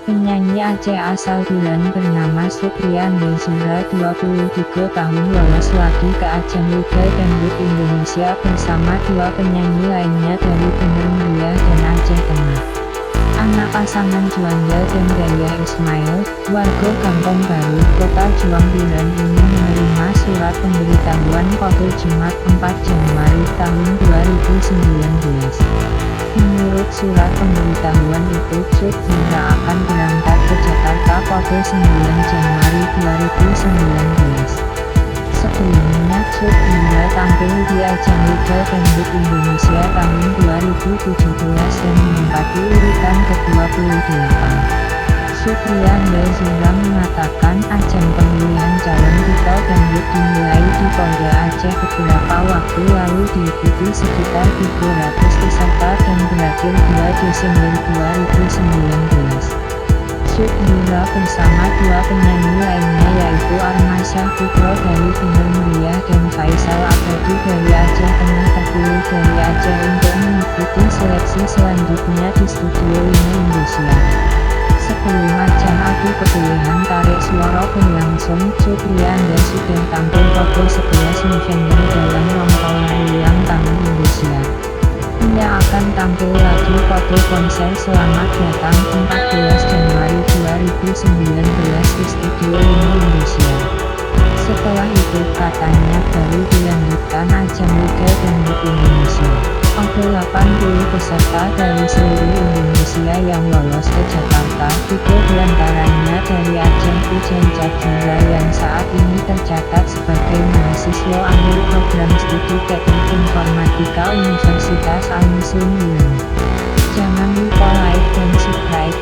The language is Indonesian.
Penyanyi Aceh asal Bilan bernama Supriyan Zura 23 tahun lolos lagi ke ajang Liga Dangdut Indonesia bersama dua penyanyi lainnya dari Bener Meriah dan Aceh Tengah. Anak pasangan Juanda dan Daya Ismail, warga Kampung Baru, Kota Juang Bilan ini menerima surat pemberitahuan pada Jumat 4 Januari tahun 2019. Menurut surat pemberitahuan itu, Cut Zura akan berangkat ke Jakarta pada 9 Januari 2019. Sebelumnya Cut Zura tampil di ajang Liga Dangdut Indonesia tahun 2017 dan menempati urutan ke-28. Supriyan Zura mengatakan ajang pemilihan calon duta dangdut dimulai di Polda Aceh beberapa waktu lalu diikuti sekitar 300 peserta dan berakhir 2 Desember 2019. Zura bersama dua penyanyi lainnya yaitu Armansyah Putro dari Bener Meriah dan Faisal Abadi dari Aceh Tengah terpilih dari Aceh untuk mengikuti seleksi selanjutnya di Studio 5 Indosiar. Sebelum ajang adu kepilihan tarik suara berlangsung, Supriyan sudah tampil pada 11 November dalam rongtongan ulang tahun Indosiar. Ia akan tampil lagi pada konser Selamat Datang 14 Januari 2019 di Studio 5 Indosiar. Setelah itu katanya baru dilanjutkan ajang Liga Dangdut Indonesia. Ada 80 peserta dari seluruh Indonesia yang lolos ke Jakarta, 3 diantaranya dari ajang Pujen Cakdira yang saat ini tercatat sebagai mahasiswa ambil program studi Teknik Informatika Universitas Al-Muslim Bilan. Jangan lupa like dan subscribe